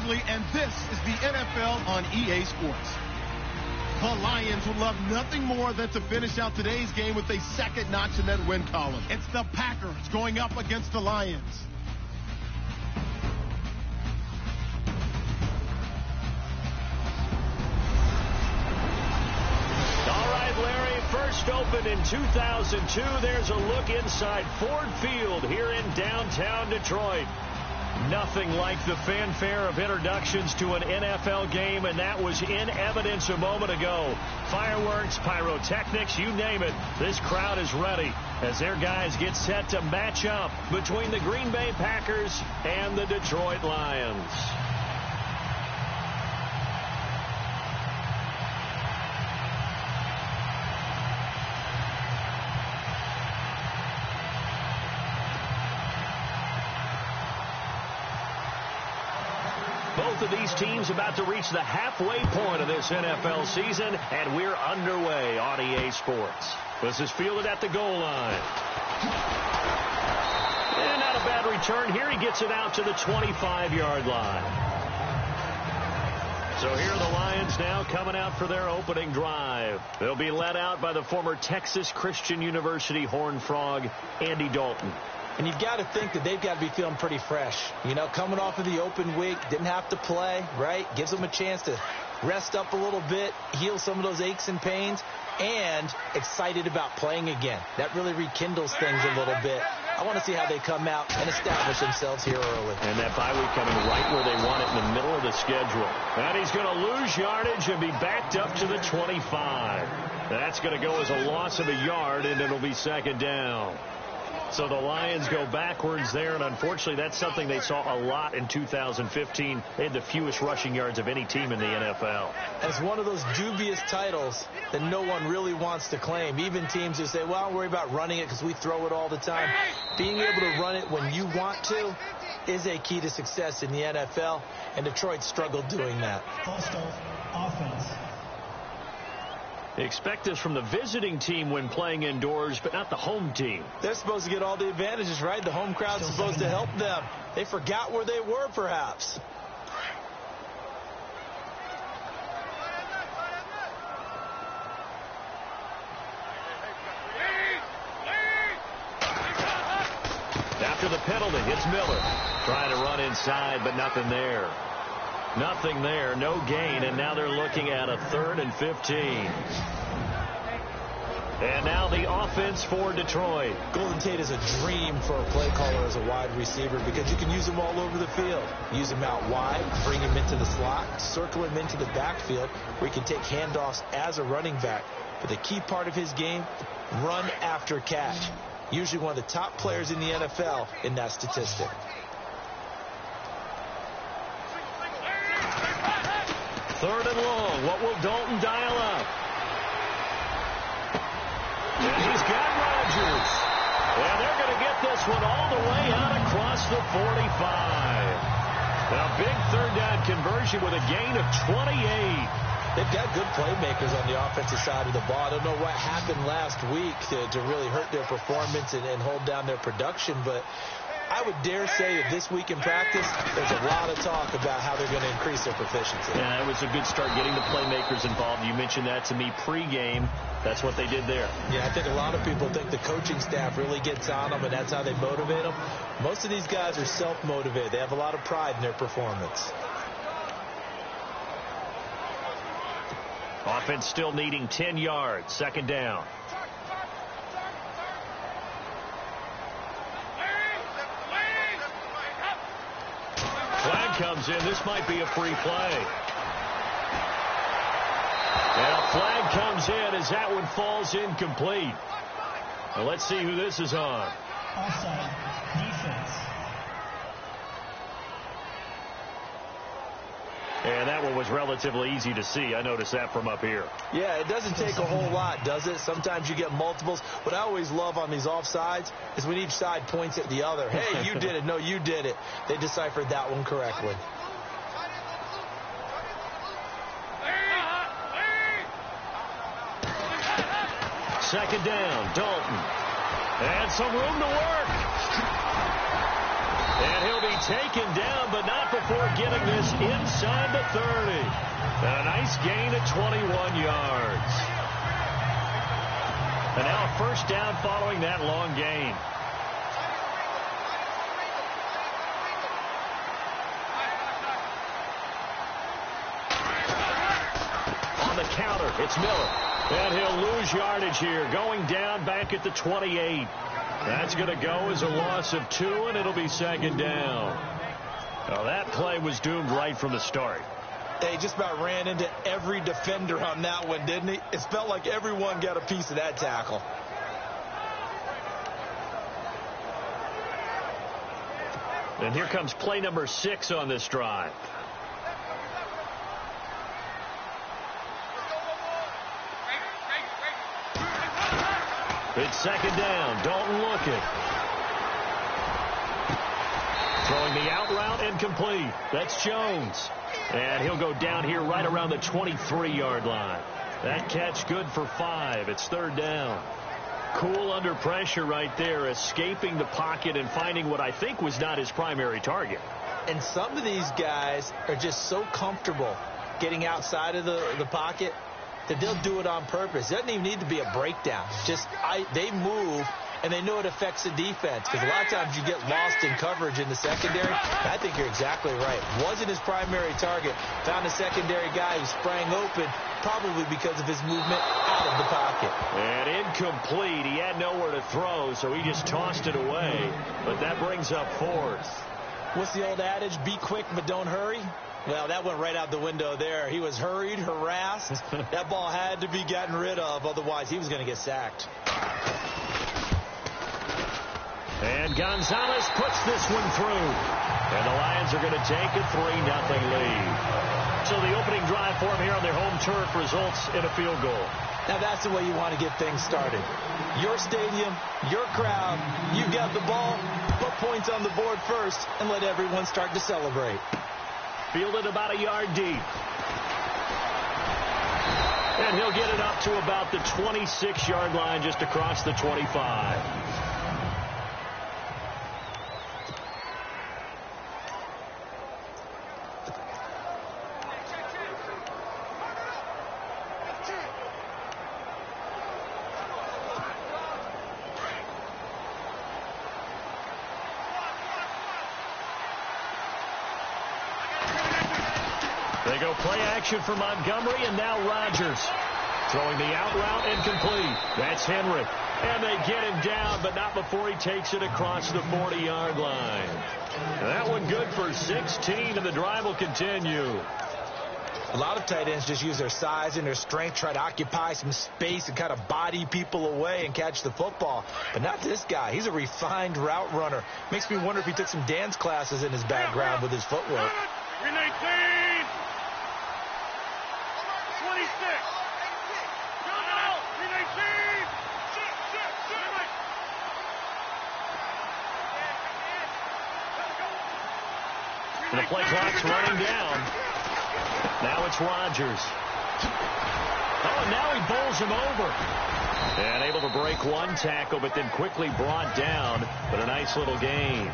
Barkley, and this is the NFL on EA Sports. The Lions would love nothing more than to finish out today's game with a second notch in that win column. It's the Packers going up against the Lions. All right, Larry, first opened in 2002. There's a look inside Ford Field here in downtown Detroit. Nothing like the fanfare of introductions to an NFL game, and that was in evidence a moment ago. Fireworks, pyrotechnics, you name it. This crowd is ready as their guys get set to match up between the Green Bay Packers and the Detroit Lions. Both of these teams about to reach the halfway point of this NFL season, and we're underway on EA Sports. This is fielded at the goal line. And not a bad return here. He gets it out to the 25-yard line. So here are the Lions now coming out for their opening drive. They'll be led out by the former Texas Christian University Horned Frog, Andy Dalton. And you've got to think that they've got to be feeling pretty fresh. You know, coming off of the open week, didn't have to play, right? Gives them a chance to rest up a little bit, heal some of those aches and pains, and excited about playing again. That really rekindles things a little bit. I want to see how they come out and establish themselves here early. And that bye week coming right where they want it, in the middle of the schedule. And he's going to lose yardage and be backed up to the 25. That's going to go as a loss of a yard, and it'll be second down. So the Lions go backwards there, and unfortunately that's something they saw a lot in 2015. They had the fewest rushing yards of any team in the NFL. And it's one of those dubious titles that no one really wants to claim. Even teams who say, well, don't worry about running it because we throw it all the time. Being able to run it when you want to is a key to success in the NFL, and Detroit struggled doing that. Hostile offense. They expect this from the visiting team when playing indoors, but not the home team. They're supposed to get all the advantages, right? The home crowd's supposed to help them. They forgot where they were, perhaps. After the penalty, it's Miller. Trying to run inside, but nothing there. Nothing there, no gain, and now they're looking at a 3rd and 15. And now the offense for Detroit. Golden Tate is a dream for a play caller as a wide receiver because you can use him all over the field. Use him out wide, bring him into the slot, circle him into the backfield where he can take handoffs as a running back. But the key part of his game, run after catch. Usually one of the top players in the NFL in that statistic. Third and long. What will Dalton dial up? And he's got Rodgers. And they're going to get this one all the way out across the 45. A big third down conversion with a gain of 28. They've got good playmakers on the offensive side of the ball. I don't know what happened last week to really hurt their performance and hold down their production, but I would dare say that this week in practice, there's a lot of talk about how they're going to increase their proficiency. Yeah, it was a good start getting the playmakers involved. You mentioned that to me pregame. That's what they did there. Yeah, I think a lot of people think the coaching staff really gets on them, and that's how they motivate them. Most of these guys are self-motivated. They have a lot of pride in their performance. Offense still needing 10 yards. Second down. Flag comes in. This might be a free play. And a flag comes in as that one falls incomplete. Now let's see who this is on. Offside. Defense. And that one was relatively easy to see. I noticed that from up here. Yeah, it doesn't take a whole lot, does it? Sometimes you get multiples. What I always love on these offsides is when each side points at the other. Hey, you did it. No, you did it. They deciphered that one correctly. Second down, Dalton. And some room to work. And he'll be taken down, but not before getting this inside the 30. And a nice gain of 21 yards. And now a first down following that long gain. On the counter, it's Miller. And he'll lose yardage here, going down back at the 28. That's going to go as a loss of 2, and it'll be second down. Well, that play was doomed right from the start. He just about ran into every defender on that one, didn't he? It felt like everyone got a piece of that tackle. And here comes play number 6 on this drive. It's second down. Dalton looking. Throwing the out route incomplete. That's Jones. And he'll go down here right around the 23-yard line. That catch good for 5. It's third down. Cool under pressure right there, escaping the pocket and finding what I think was not his primary target. And some of these guys are just so comfortable getting outside of the pocket that they'll do it on purpose. It doesn't even need to be a breakdown. Just they move, and they know it affects the defense. Because a lot of times you get lost in coverage in the secondary. I think you're exactly right. Wasn't his primary target. Found a secondary guy who sprang open, probably because of his movement out of the pocket. And incomplete. He had nowhere to throw, so he just tossed it away. But that brings up 4th. What's the old adage? Be quick, but don't hurry. Well, that went right out the window there. He was hurried, harassed. That ball had to be gotten rid of. Otherwise, he was going to get sacked. And Gonzalez puts this one through. And the Lions are going to take a 3-0 lead. So the opening drive for them here on their home turf results in a field goal. Now, that's the way you want to get things started. Your stadium, your crowd, you got the ball, put points on the board first, and let everyone start to celebrate. Fielded about a yard deep. And he'll get it up to about the 26-yard line, just across the 25. They go play action for Montgomery, and now Rodgers. Throwing the out route incomplete. That's Henry. And they get him down, but not before he takes it across the 40-yard line. That one good for 16, and the drive will continue. A lot of tight ends just use their size and their strength, try to occupy some space and kind of body people away and catch the football. But not this guy. He's a refined route runner. Makes me wonder if he took some dance classes in his background with his footwork. 319. 26. And the play clock's running down. Now it's Rodgers. Oh, and now he bowls him over. And able to break one tackle, but then quickly brought down. But a nice little gain.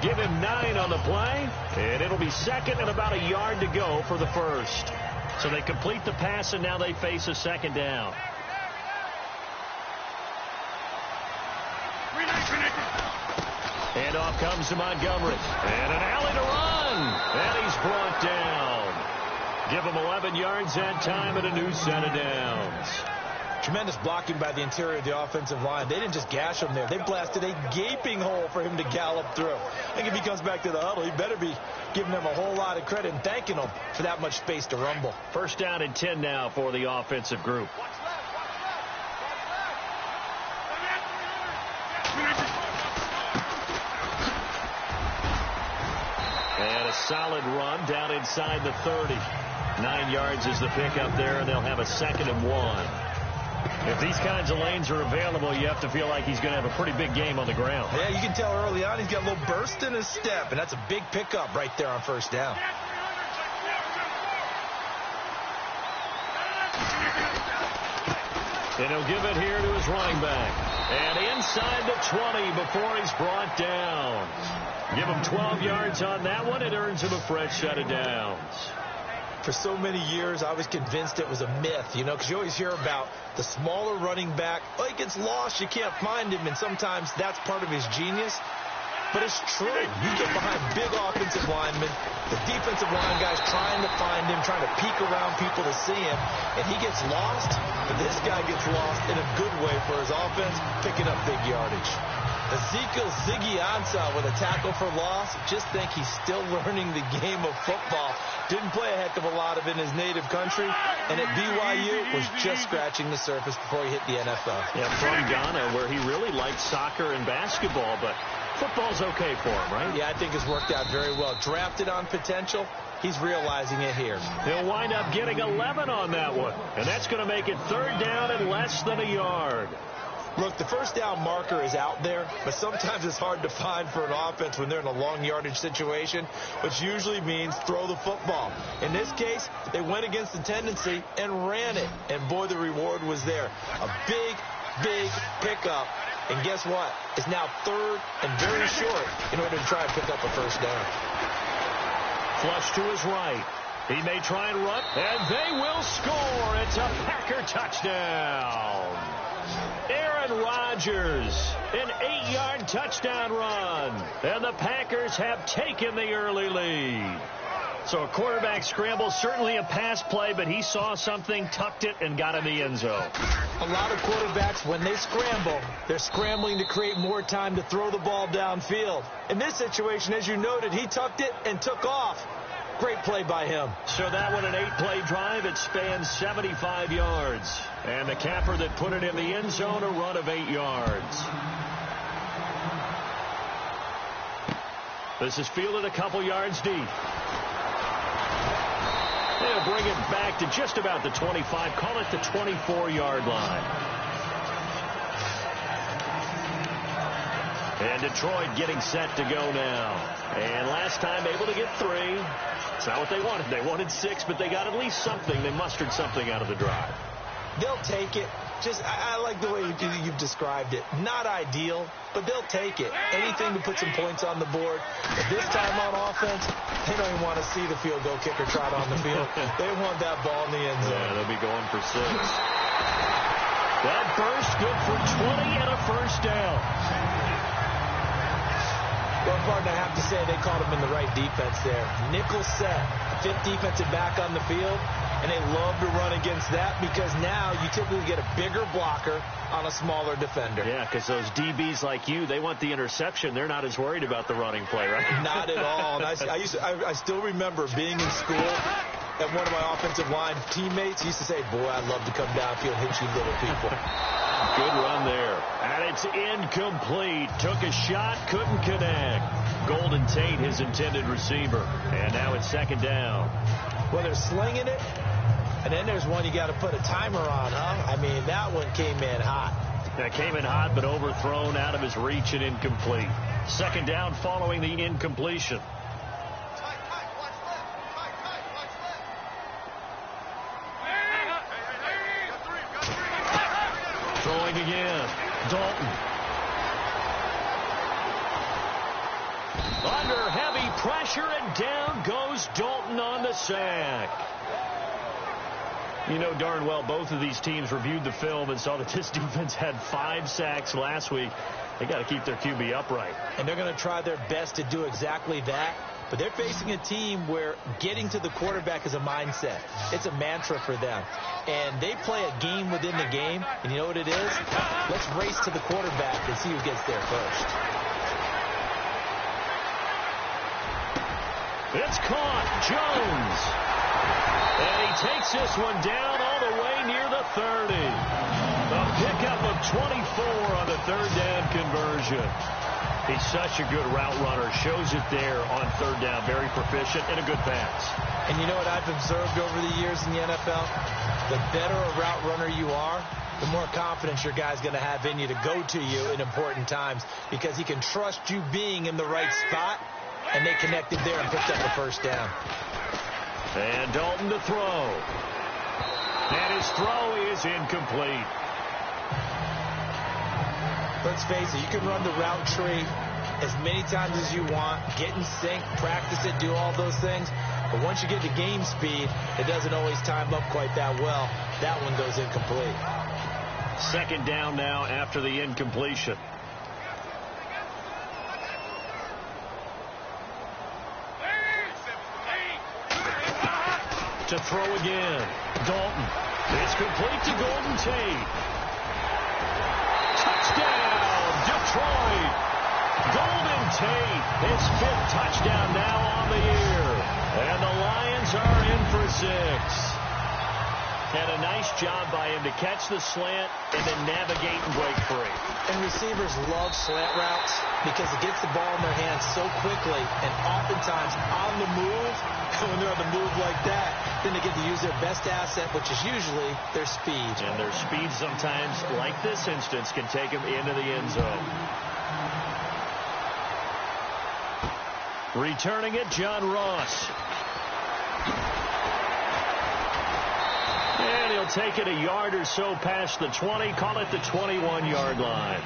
Give him 9 on the play, and it'll be second and about a yard to go for the first. So they complete the pass, and now they face a second down. And off comes to Montgomery. And an alley to run. And he's brought down. Give him 11 yards that time and a new set of downs. Tremendous blocking by the interior of the offensive line. They didn't just gash him there. They blasted a gaping hole for him to gallop through. I think if he comes back to the huddle, he better be giving them a whole lot of credit and thanking them for that much space to rumble. First down and 10 now for the offensive group. And a solid run down inside the 30. 9 yards is the pickup there, and they'll have a 2nd and 1. If these kinds of lanes are available, you have to feel like he's going to have a pretty big game on the ground. Yeah, you can tell early on he's got a little burst in his step, and that's a big pickup right there on first down. And he'll give it here to his running back. And inside the 20 before he's brought down. Give him 12 yards on that one. It earns him a fresh set of downs. For so many years, I was convinced it was a myth, because you always hear about the smaller running back. Oh, he gets lost, you can't find him, and sometimes that's part of his genius. But it's true. You get behind big offensive linemen, the defensive line guys trying to find him, trying to peek around people to see him, and he gets lost. But this guy gets lost in a good way for his offense, picking up big yardage. Ezekiel Ziggy Ansah with a tackle for loss. Just think he's still learning the game of football. Didn't play a heck of a lot of it in his native country, and at BYU was just scratching the surface before he hit the NFL. Yeah, from Ghana, where he really liked soccer and basketball, but football's okay for him, right? Yeah, I think it's worked out very well. Drafted on potential, he's realizing it here. He'll wind up getting 11 on that one, and that's going to make it third down and less than a yard. Look, the first down marker is out there, but sometimes it's hard to find for an offense when they're in a long yardage situation, which usually means throw the football. In this case, they went against the tendency and ran it, and boy, the reward was there. A big, big pickup, and guess what? It's now third and very short in order to try and pick up a first down. Flush to his right. He may try and run, and they will score. It's a Packer touchdown. Aaron Rodgers, an 8-yard touchdown run. And the Packers have taken the early lead. So a quarterback scramble, certainly a pass play, but he saw something, tucked it, and got in the end zone. A lot of quarterbacks, when they scramble, they're scrambling to create more time to throw the ball downfield. In this situation, as you noted, he tucked it and took off. Great play by him. So that one, an 8-play drive. It spans 75 yards. And the capper that put it in the end zone, a run of 8 yards. This is fielded a couple yards deep. They'll bring it back to just about the 25. Call it the 24-yard line. And Detroit getting set to go now. And last time able to get 3. It's not what they wanted. They wanted 6, but they got at least something. They mustered something out of the drive. They'll take it. I like the way you've described it. Not ideal, but they'll take it. Anything to put some points on the board. But this time on offense, they don't even want to see the field goal kicker trot on the field. They want that ball in the end zone. Yeah, they'll be going for 6. That burst good for 20 and a first down. Well, partner, I have to say they caught him in the right defense there. Nickel set, 5th defensive back on the field, and they love to run against that because now you typically get a bigger blocker on a smaller defender. Yeah, because those DBs like you, they want the interception. They're not as worried about the running play, right? Not at all. And I still remember being in school, and one of my offensive line teammates used to say, boy, I'd love to come downfield and hit you little people. Good run there. And it's incomplete. Took a shot, couldn't connect. Golden Tate, his intended receiver. And now it's second down. Well, they're slinging it. And then there's one you got to put a timer on, huh? I mean, that one came in hot. That came in hot, but overthrown, out of his reach and incomplete. Second down following the incompletion. Throwing again. Dalton. Under heavy pressure, and down goes Dalton on the sack. You know darn well both of these teams reviewed the film and saw that this defense had 5 sacks last week. They got to keep their QB upright. And they're going to try their best to do exactly that. But they're facing a team where getting to the quarterback is a mindset. It's a mantra for them. And they play a game within the game. And you know what it is? Let's race to the quarterback and see who gets there first. It's caught. Jones. And he takes this one down all the way near the 30. A pickup of 24 on the third down conversion. He's such a good route runner. Shows it there on third down. Very proficient and a good pass. And you know what I've observed over the years in the NFL? The better a route runner you are, the more confidence your guy's going to have in you to go to you in important times because he can trust you being in the right spot, and they connected there and picked up the first down. And Dalton to throw. And his throw is incomplete. Let's face it, you can run the route tree as many times as you want, get in sync, practice it, do all those things. But once you get to game speed, it doesn't always time up quite that well. That one goes incomplete. Second down now after the incompletion. To throw again. Dalton. It's complete to Golden Tate. Touchdown, Detroit. Golden Tate, his 5th touchdown now on the year. And the Lions are in for 6. And a nice job by him to catch the slant and then navigate and break free. And receivers love slant routes because it gets the ball in their hands so quickly and oftentimes on the move. When they're on the move like that, then they get to use their best asset, which is usually their speed. And their speed sometimes, like this instance, can take them into the end zone. Returning it, John Ross. And he'll take it a yard or so past the 20, call it the 21-yard line.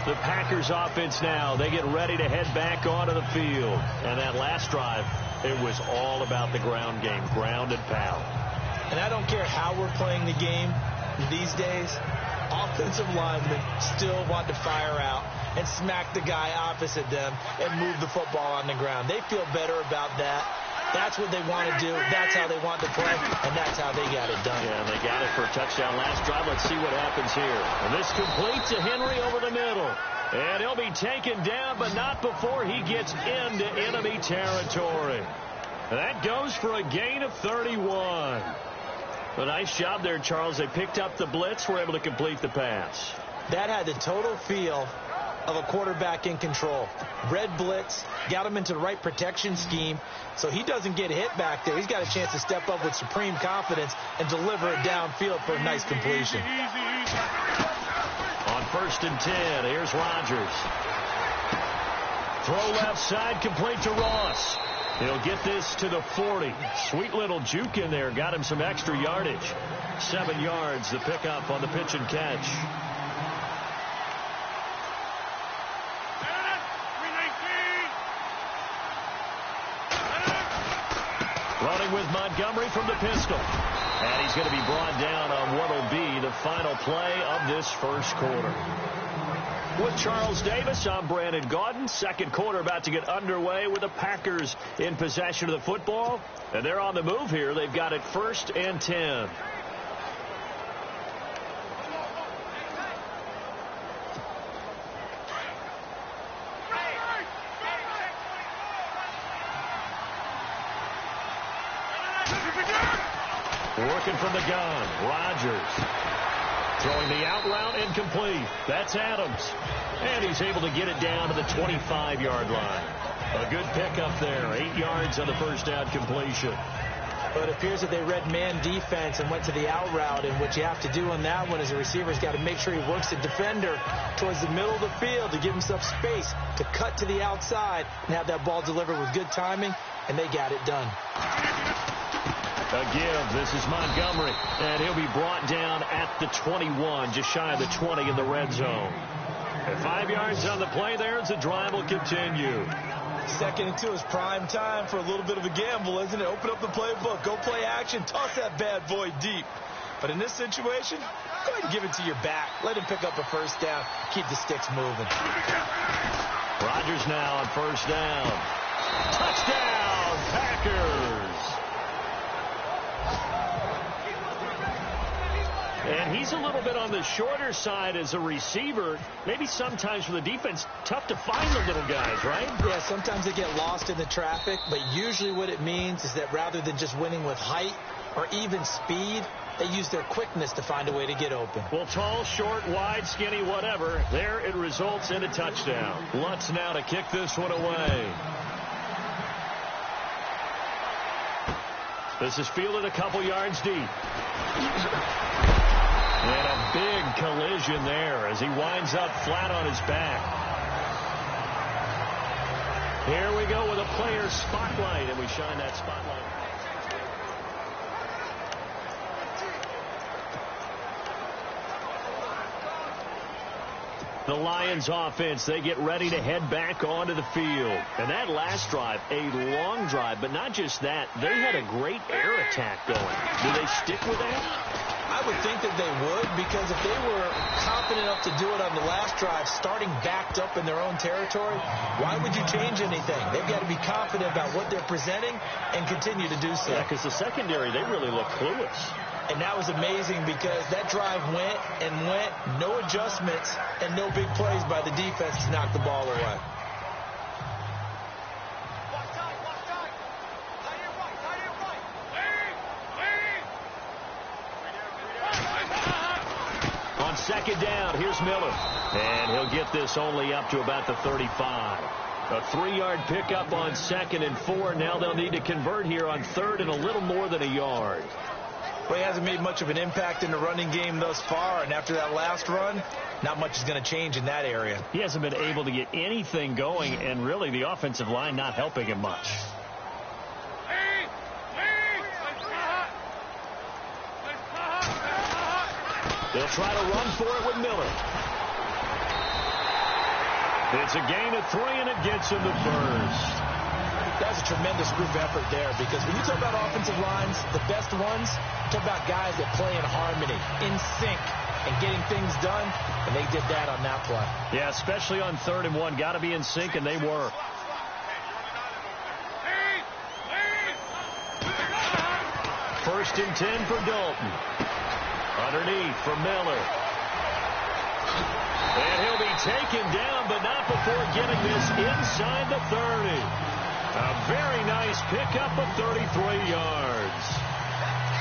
The Packers offense now, they get ready to head back onto the field. And that last drive, it was all about the ground game, ground and pound. And I don't care how we're playing the game these days, offensive linemen still want to fire out and smack the guy opposite them and move the football on the ground. They feel better about that. That's what they want to do. That's how they want to play, and that's how they got it done. Yeah, and they got it for a touchdown last drive. Let's see what happens here. And this complete to Henry over the middle. And he'll be taken down, but not before he gets into enemy territory. And that goes for a gain of 31. A nice job there, Charles. They picked up the blitz, were able to complete the pass. That had the total feel of a quarterback in control. Red blitz, got him into the right protection scheme, so he doesn't get hit back there. He's got a chance to step up with supreme confidence and deliver it downfield for a nice completion. On 1st and 10, here's Rodgers. Throw left side, complete to Ross. He'll get this to the 40. Sweet little juke in there, got him some extra yardage. 7 yards, the pickup on the pitch and catch. Running with Montgomery from the pistol. And he's going to be brought down on what will be the final play of this first quarter. With Charles Davis, I'm Brandon Gaudin. Second quarter about to get underway with the Packers in possession of the football. And they're on the move here. They've got it 1st and 10. Working from the gun, Rodgers. Throwing the out route incomplete. That's Adams. And he's able to get it down to the 25-yard line. A good pickup there. 8 yards on the first down completion. But it appears that they read man defense and went to the out route. And what you have to do on that one as a receiver's got to make sure he works the defender towards the middle of the field to give himself space to cut to the outside and have that ball delivered with good timing. And they got it done. A give. This is Montgomery. And he'll be brought down at the 21, just shy of the 20 in the red zone. And 5 yards on the play there as the drive will continue. 2nd and 2 is prime time for a little bit of a gamble, isn't it? Open up the playbook. Go play action. Toss that bad boy deep. But in this situation, go ahead and give it to your back. Let him pick up a first down. Keep the sticks moving. Rodgers now on first down. Touchdown, Packers. And he's a little bit on the shorter side as a receiver. Maybe sometimes for the defense, tough to find the little guys, right? Yeah, sometimes they get lost in the traffic, but usually what it means is that rather than just winning with height or even speed, they use their quickness to find a way to get open. Well, tall, short, wide, skinny, whatever, there it results in a touchdown. Lutz now to kick this one away. This is fielded a couple yards deep. And a big collision there as he winds up flat on his back. Here we go with a player spotlight, and we shine that spotlight. The Lions offense, they get ready to head back onto the field. And that last drive, a long drive, but not just that. They had a great air attack going. Do they stick with that? I would think that they would, because if they were confident enough to do it on the last drive, starting backed up in their own territory, why would you change anything? They've got to be confident about what they're presenting and continue to do so. Yeah, because the secondary, they really look clueless. And that was amazing because that drive went and went, no adjustments, and no big plays by the defense to knock the ball away. On second down, here's Miller. And he'll get this only up to about the 35. A 3-yard pickup on 2nd and 4. Now they'll need to convert here on 3rd and a little more than a yard. Well, he hasn't made much of an impact in the running game thus far, and after that last run, not much is going to change in that area. He hasn't been able to get anything going, and really the offensive line not helping him much. They'll try to run for it with Miller. It's a gain of 3, and it gets him the first. That's a tremendous group effort there, because when you talk about offensive lines, the best ones, talk about guys that play in harmony, in sync, and getting things done, and they did that on that play. Yeah, especially on 3rd and 1. Got to be in sync, and they were. First and 10 for Dalton. Underneath for Miller. And he'll be taken down, but not before getting this inside the 30. A very nice pickup of 33 yards.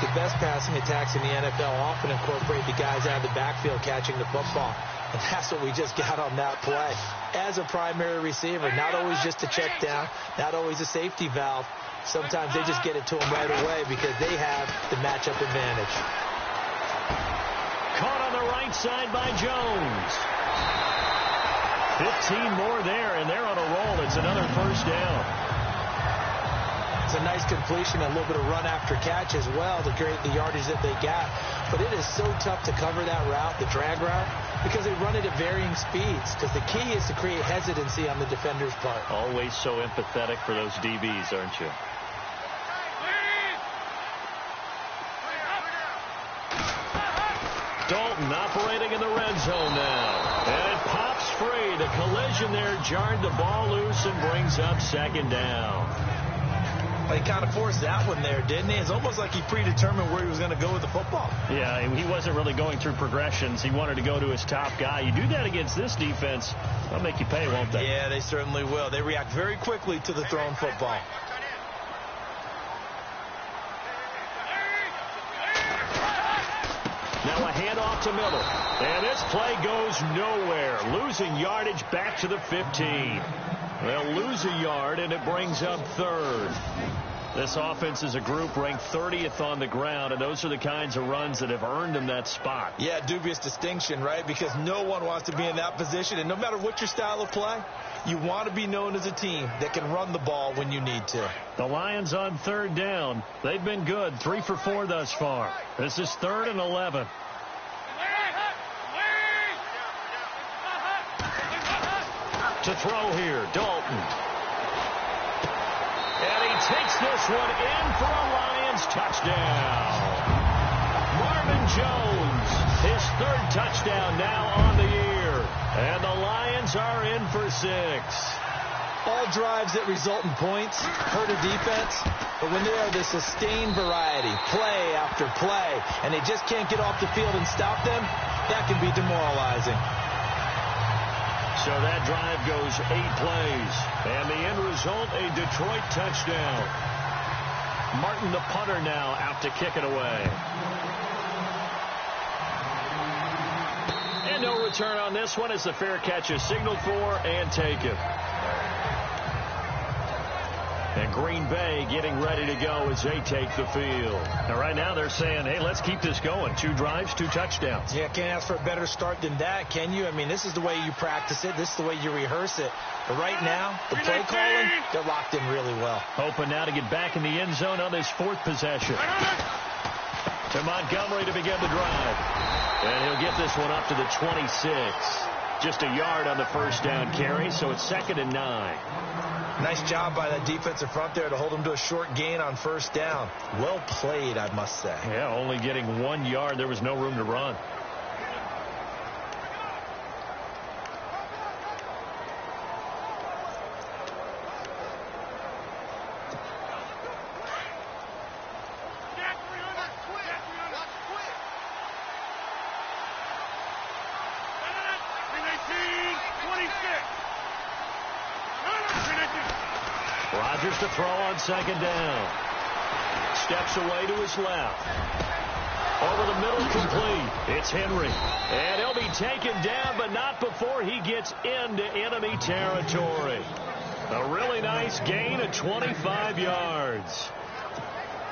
The best passing attacks in the NFL often incorporate the guys out of the backfield catching the football. And that's what we just got on that play. As a primary receiver, not always just a check down, not always a safety valve. Sometimes they just get it to them right away because they have the matchup advantage. Caught on the right side by Jones. 15 more there, and they're on a roll. It's another first down. It's a nice completion, a little bit of run after catch as well to create the yardage that they got. But it is so tough to cover that route, the drag route, because they run it at varying speeds. Because the key is to create hesitancy on the defender's part. Always so empathetic for those DBs, aren't you? Dalton operating in the red zone now. And it pops free. The collision there jarred the ball loose and brings up 2nd down. He kind of forced that one there, didn't he? It's almost like he predetermined where he was going to go with the football. Yeah, he wasn't really going through progressions. He wanted to go to his top guy. You do that against this defense, they'll make you pay, won't they? Yeah, they certainly will. They react very quickly to the thrown football. Now a handoff to Miller. And this play goes nowhere. Losing yardage back to the 15. They'll lose a yard, and it brings up 3rd. This offense is a group ranked 30th on the ground, and those are the kinds of runs that have earned them that spot. Yeah, dubious distinction, right? Because no one wants to be in that position, and no matter what your style of play, you want to be known as a team that can run the ball when you need to. The Lions on 3rd down. They've been good, 3 for 4 thus far. This is 3rd and 11. To throw here, Dalton. And he takes this one in for a Lions touchdown. Marvin Jones, his 3rd touchdown now on the year. And the Lions are in for 6. All drives that result in points hurt a defense, but when they are the sustained variety, play after play, and they just can't get off the field and stop them, that can be demoralizing. So that drive goes 8 plays. And the end result, a Detroit touchdown. Martin, the punter, now out to kick it away. And no return on this one as the fair catch is signaled for and taken. And Green Bay getting ready to go as they take the field. Now, right now they're saying, hey, let's keep this going. 2 drives, 2 touchdowns. Yeah, can't ask for a better start than that, can you? I mean, this is the way you practice it. This is the way you rehearse it. But right now, the play calling, they're locked in really well. Hoping now to get back in the end zone on this 4th possession. To Montgomery to begin the drive. And he'll get this one up to the 26. just a yard on the first down carry, so it's 2nd and 9. Nice job by that defensive front there to hold him to a short gain on first down. Well played, I must say. Yeah, only getting 1 yard. There was no room to run. Rodgers to throw on 2nd down. Steps away to his left. Over the middle, complete. It's Henry. And he'll be taken down, but not before he gets into enemy territory. A really nice gain of 25 yards.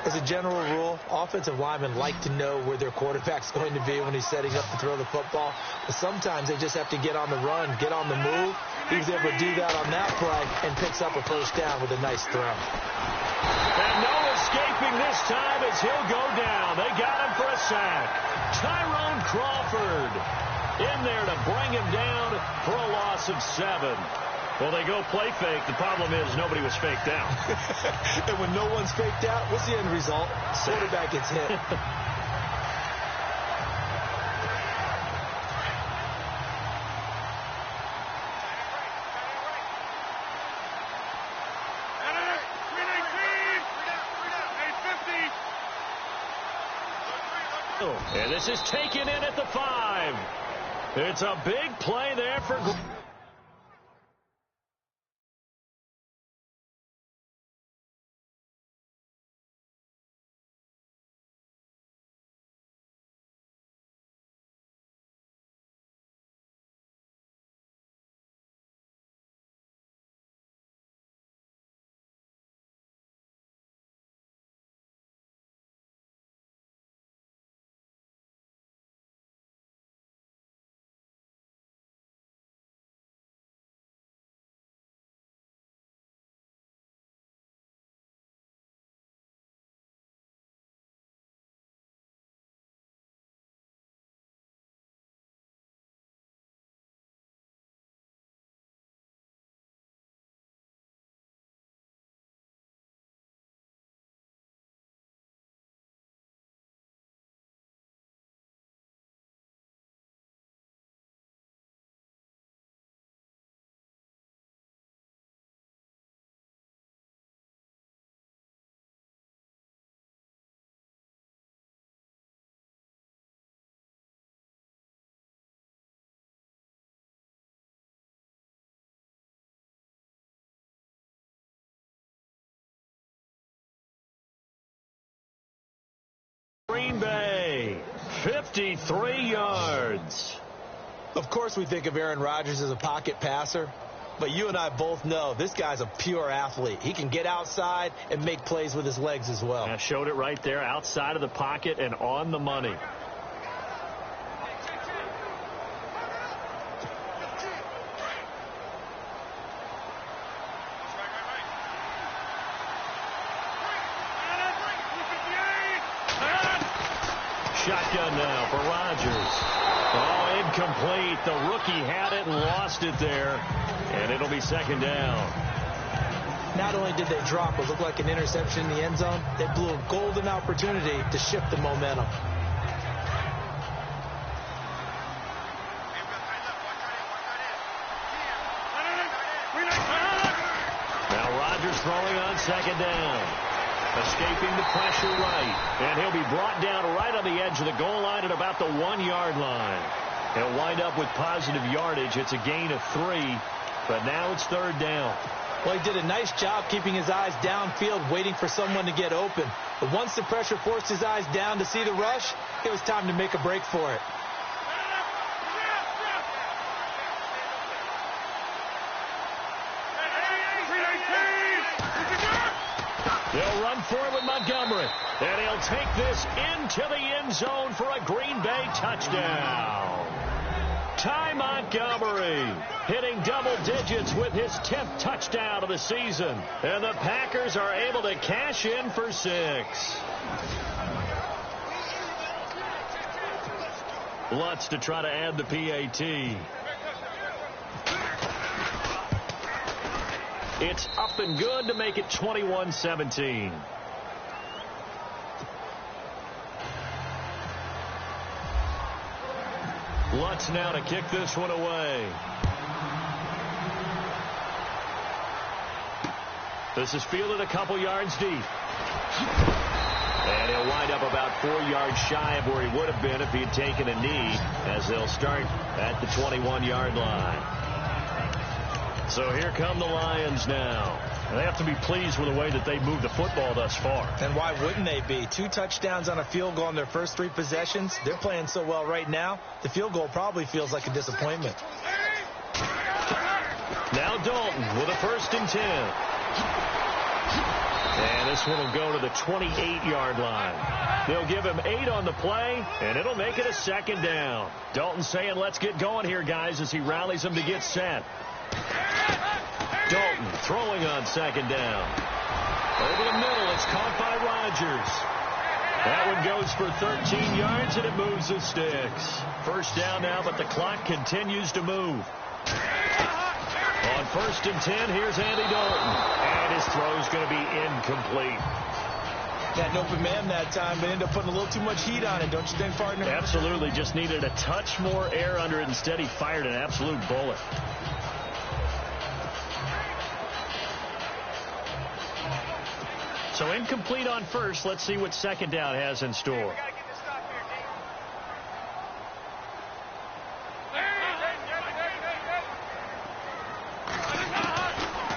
As a general rule, offensive linemen like to know where their quarterback's going to be when he's setting up to throw the football. But sometimes they just have to get on the run, get on the move. He was able to do that on that play and picks up a first down with a nice throw. And no escaping this time as he'll go down. They got him for a sack. Tyrone Crawford in there to bring him down for a loss of 7. Well, they go play fake. The problem is nobody was faked out. And when no one's faked out, what's the end result? Quarterback gets hit. And this is taken in at the 5. It's a big play there for... Green Bay, 53 yards. Of course we think of Aaron Rodgers as a pocket passer, but you and I both know this guy's a pure athlete. He can get outside and make plays with his legs as well. I showed it right there, outside of the pocket and on the money. Shotgun now for Rodgers. Oh, incomplete. The rookie had it and lost it there. And it'll be 2nd down. Not only did they drop what looked like an interception in the end zone, they blew a golden opportunity to shift the momentum. Now Rodgers throwing on 2nd down. Escaping the pressure right. And he'll be brought down right on the edge of the goal line at about the 1-yard line. He'll wind up with positive yardage. It's a gain of 3, but now it's 3rd down. Well, he did a nice job keeping his eyes downfield, waiting for someone to get open. But once the pressure forced his eyes down to see the rush, it was time to make a break for it. He'll run for it with Montgomery. And he'll take this into the end zone for a Green Bay touchdown. Ty Montgomery hitting double digits with his 10th touchdown of the season. And the Packers are able to cash in for 6. Lutz to try to add the PAT. It's up and good to make it 21-17. Lutz now to kick this one away. This is fielded a couple yards deep. And he'll wind up about 4 yards shy of where he would have been if he had taken a knee, as they'll start at the 21-yard line. So here come the Lions now. And they have to be pleased with the way that they moved the football thus far. And why wouldn't they be? 2 touchdowns on a field goal in their first 3 possessions. They're playing so well right now, the field goal probably feels like a disappointment. Now Dalton with a 1st and 10. And this one will go to the 28-yard line. They'll give him 8 on the play, and it'll make it a 2nd down. Dalton saying, let's get going here, guys, as he rallies them to get set. Dalton throwing on 2nd down. Over the middle, it's caught by Rodgers. That one goes for 13 yards, and it moves the sticks. 1st down now, but the clock continues to move. On 1st and 10, here's Andy Dalton. And his throw's going to be incomplete. Got an open man that time, but ended up putting a little too much heat on it, don't you think, partner? Absolutely. Just needed a touch more air under it. Instead, he fired an absolute bullet. So incomplete on 1st. Let's see what 2nd down has in store.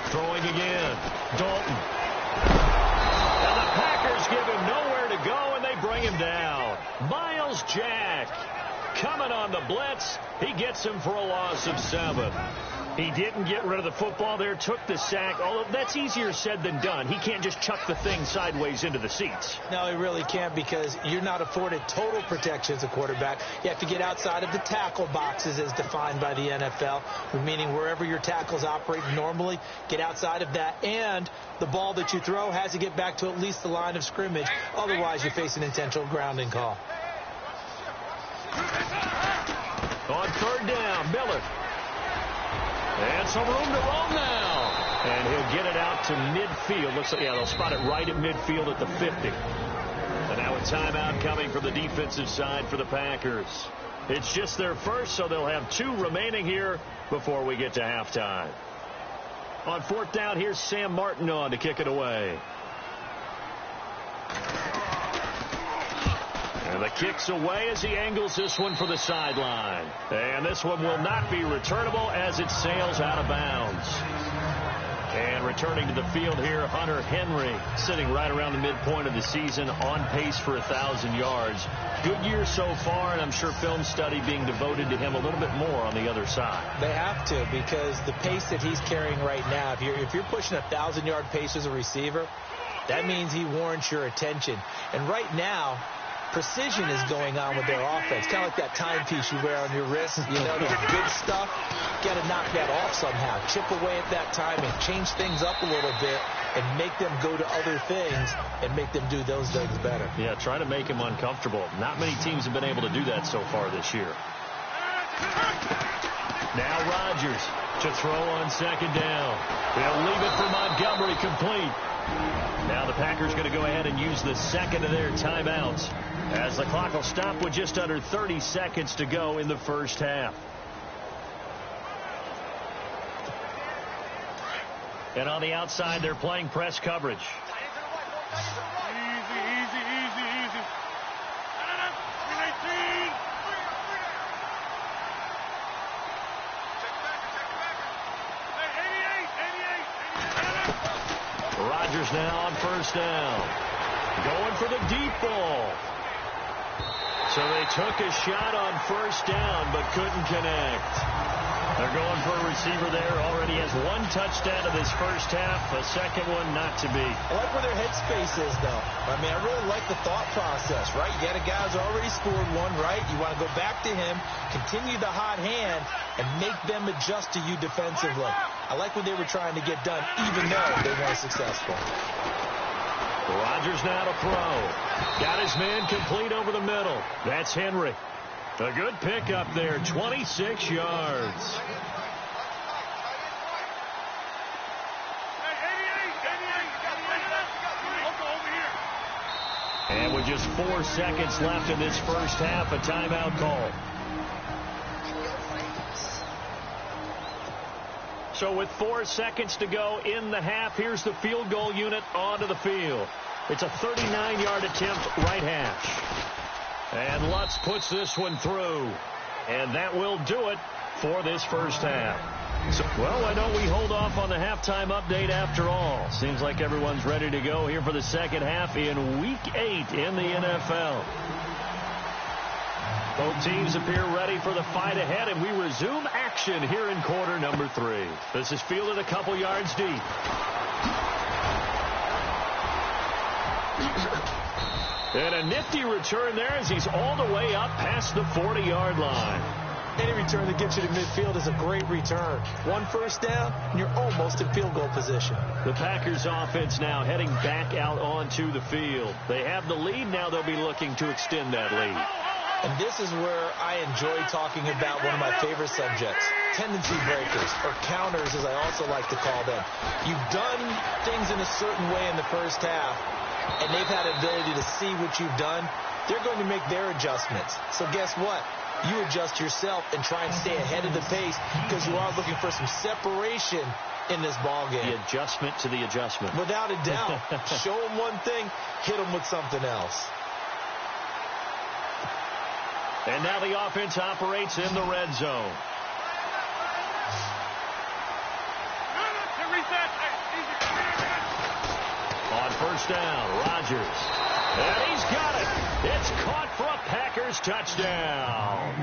Throwing again. Dalton. And the Packers give him nowhere to go, and they bring him down. Myles Jack coming on the blitz. He gets him for a loss of 7. He didn't get rid of the football there, took the sack, although that's easier said than done. He can't just chuck the thing sideways into the seats. No, he really can't, because you're not afforded total protection as a quarterback. You have to get outside of the tackle boxes as defined by the NFL, meaning wherever your tackles operate normally, get outside of that, and the ball that you throw has to get back to at least the line of scrimmage. Otherwise, you face an intentional grounding call. On 3rd down, Miller. And some room to roam now. And he'll get it out to midfield. Looks like, yeah, they'll spot it right at midfield at the 50. And now a timeout coming from the defensive side for the Packers. It's just their first, so they'll have 2 remaining here before we get to halftime. On 4th down, here's Sam Martin on to kick it away. And the kick's away as he angles this one for the sideline. And this one will not be returnable as it sails out of bounds. And returning to the field here, Hunter Henry, sitting right around the midpoint of the season, on pace for 1,000 yards. Good year so far, and I'm sure film study being devoted to him a little bit more on the other side. They have to, because the pace that he's carrying right now, if you're pushing 1,000-yard pace as a receiver, that means he warrants your attention. And right now, precision is going on with their offense. Kind of like that timepiece you wear on your wrist. You know, the good stuff. Got to knock that off somehow. Chip away at that timing. Change things up a little bit and make them go to other things and make them do those things better. Yeah, try to make him uncomfortable. Not many teams have been able to do that so far this year. Now Rodgers to throw on 2nd down. They'll leave it for Montgomery, complete. Now the Packers going to go ahead and use the 2nd of their timeouts, as the clock will stop with just under 30 seconds to go in the 1st half. And on the outside, they're playing press coverage. Easy, easy, easy, easy. 319. Rodgers now on 1st down. Going for the deep ball. So they took a shot on 1st down, but couldn't connect. They're going for a receiver there. Already has 1 touchdown in this 1st half. A 2nd one not to be. I like where their headspace is, though. I mean, I really like the thought process, right? You got a guy who's already scored 1, right? You want to go back to him, continue the hot hand, and make them adjust to you defensively. I like what they were trying to get done, even though they weren't successful. Rodgers now to throw. Got his man complete over the middle. That's Henry. A good pickup there, 26 yards. With just 4 seconds left in this first half, a timeout call. So with 4 seconds to go in the half, here's the field goal unit onto the field. It's a 39-yard attempt, right hash. And Lutz puts this one through. And that will do it for this first half. So, well, why don't we hold off on the halftime update after all? Seems like everyone's ready to go here for the second half in Week 8 in the NFL. Both teams appear ready for the fight ahead, and we resume action here in quarter number 3. This is fielded a couple yards deep. And a nifty return there as he's all the way up past the 40-yard line. Any return that gets you to midfield is a great return. 1 first down, and you're almost in field goal position. The Packers offense now heading back out onto the field. They have the lead. Now they'll be looking to extend that lead. And this is where I enjoy talking about one of my favorite subjects, tendency breakers, or counters as I also like to call them. You've done things in a certain way in the first half, and they've had the ability to see what you've done. They're going to make their adjustments. So guess what? You adjust yourself and try and stay ahead of the pace because you are looking for some separation in this ball game. The adjustment to the adjustment. Without a doubt. Show them one thing, hit them with something else. And now the offense operates in the red zone. On first down, Rodgers. And he's got it. It's caught for a Packers touchdown.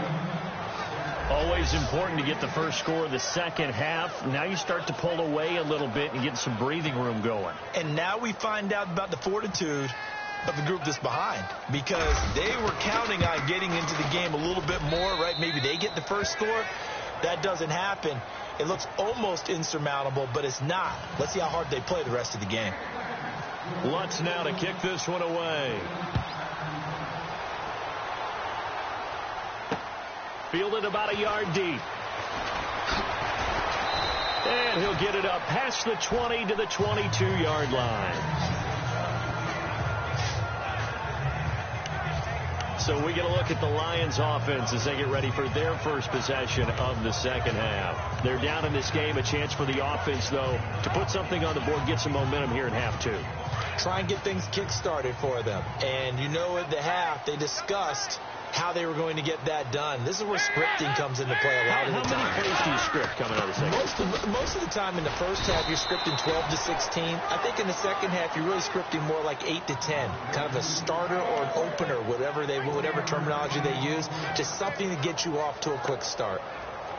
Always important to get the first score of the second half. Now you start to pull away a little bit and get some breathing room going. And now we find out about the fortitude of the group that's behind, because they were counting on getting into the game a little bit more, right? Maybe they get the first score. That doesn't happen. It looks almost insurmountable, but it's not. Let's see how hard they play the rest of the game. Lutz now to kick this one away. Fielded about a yard deep. And he'll get it up past the 20 to the 22-yard line. So we get a look at the Lions offense as they get ready for their first possession of the second half. They're down in this game. A chance for the offense, though, to put something on the board, get some momentum here in half 2. Try and get things kick-started for them. And you know at the half, they discussed how they were going to get that done. This is where scripting comes into play a lot of the time. How many plays do you script coming out of the second? Most of the time in the first half, you're scripting 12 to 16. I think in the second half, you're really scripting more like 8 to 10. Kind of a starter or an opener, whatever terminology they use, just something to get you off to a quick start.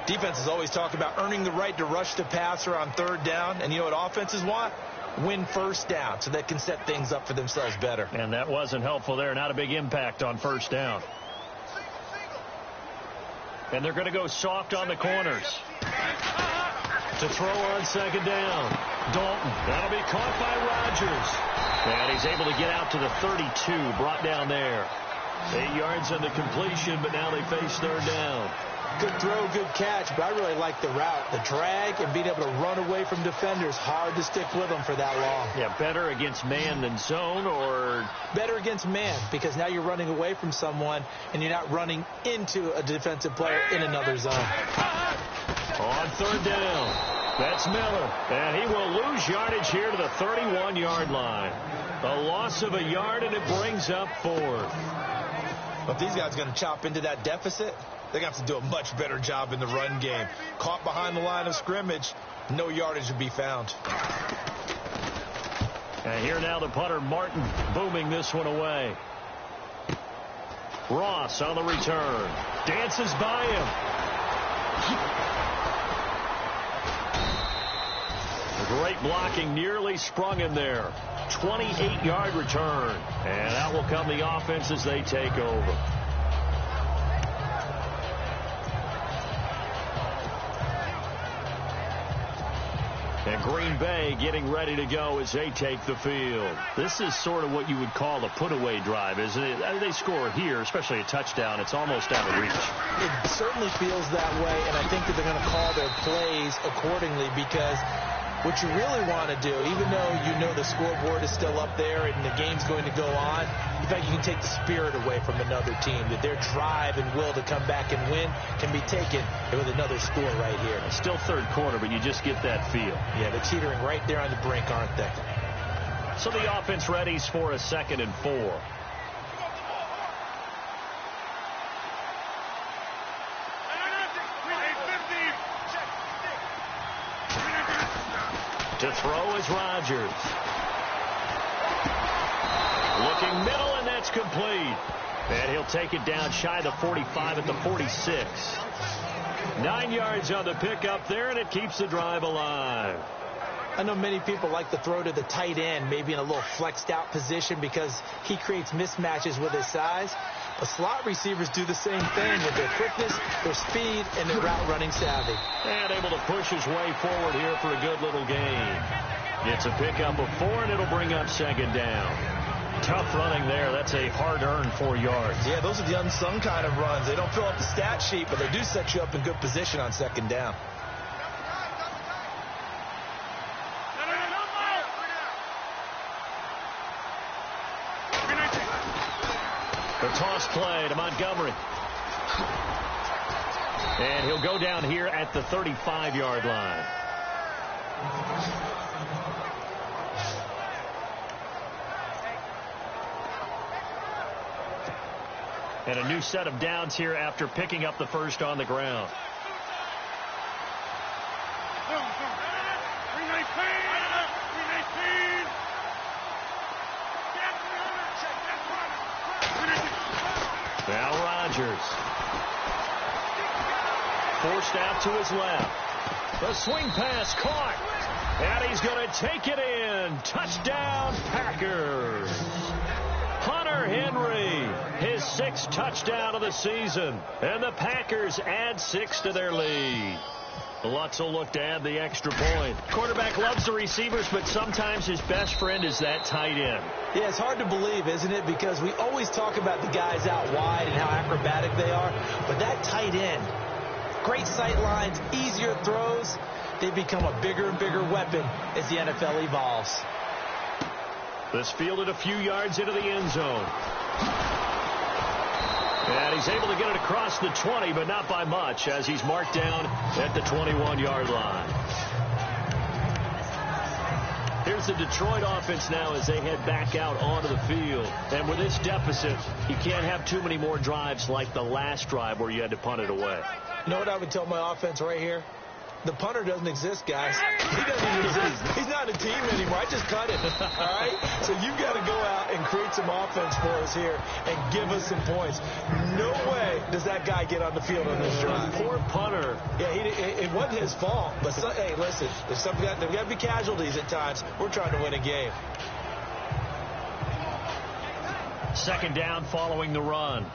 Defenses always talk about earning the right to rush the passer on third down. And you know what offenses want? Win first down so they can set things up for themselves better. And that wasn't helpful there. Not a big impact on first down. And they're going to go soft on the corners. To throw on second down. Dalton. That'll be caught by Rodgers. And he's able to get out to the 32. Brought down there. 8 yards on the completion, but now they face third down. Good throw, good catch, but I really like the route. The drag and being able to run away from defenders. Hard to stick with them for that long. Yeah, better against man than zone, or? Better against man, because now you're running away from someone and you're not running into a defensive player in another zone. On third down, that's Miller. And he will lose yardage here to the 31-yard line. A loss of a yard, and it brings up fourth. But these guys are going to chop into that deficit. They're going to have to do a much better job in the run game. Caught behind the line of scrimmage, no yardage to be found. And here now the punter, Martin, booming this one away. Ross on the return. Dances by him. Great blocking, nearly sprung him there. 28-yard return. And out will come the offense as they take over. And Green Bay getting ready to go as they take the field. This is sort of what you would call a put-away drive, isn't it? They score here, especially a touchdown. It's almost out of reach. It certainly feels that way, and I think that they're going to call their plays accordingly because what you really want to do, even though you know the scoreboard is still up there and the game's going to go on, in fact, you can take the spirit away from another team, that their drive and will to come back and win can be taken with another score right here. It's still third quarter, but you just get that feel. Yeah, they're teetering right there on the brink, aren't they? So the offense readies for a 2nd and 4. To throw is Rodgers. Looking middle, and that's complete. And he'll take it down shy of the 45 at the 46. 9 yards on the pickup there, and it keeps the drive alive. I know many people like to throw to the tight end, maybe in a little flexed out position because he creates mismatches with his size. But slot receivers do the same thing with their quickness, their speed, and their route running savvy. And able to push his way forward here for a good little gain. It's a pickup of 4, and it'll bring up 2nd down. Tough running there. That's a hard-earned 4 yards. Yeah, those are the unsung kind of runs. They don't fill up the stat sheet, but they do set you up in good position on 2nd down. The toss play to Montgomery. And he'll go down here at the 35-yard line. And a new set of downs here after picking up the first on the ground. Now Rodgers. Forced out to his left. The swing pass caught. And he's going to take it in. Touchdown, Packers. Hunter Henry, his 6th touchdown of the season. And the Packers add 6 to their lead. Lutz will look to add the extra point. Quarterback loves the receivers, but sometimes his best friend is that tight end. Yeah, it's hard to believe, isn't it? Because we always talk about the guys out wide and how acrobatic they are. But that tight end, great sight lines, easier throws, they become a bigger and bigger weapon as the NFL evolves. This fielded a few yards into the end zone. And he's able to get it across the 20, but not by much, as he's marked down at the 21-yard line. Here's the Detroit offense now as they head back out onto the field. And with this deficit, you can't have too many more drives like the last drive where you had to punt it away. You know what I would tell my offense right here? The punter doesn't exist, guys. He doesn't even exist. He's not a team anymore. I just cut him. All right? So you've got to go out and create some offense for us here and give us some points. No way does that guy get on the field on this drive. Poor punter. Yeah, it wasn't his fault. But, hey, listen, there's got to be casualties at times. We're trying to win a game. 2nd down following the run.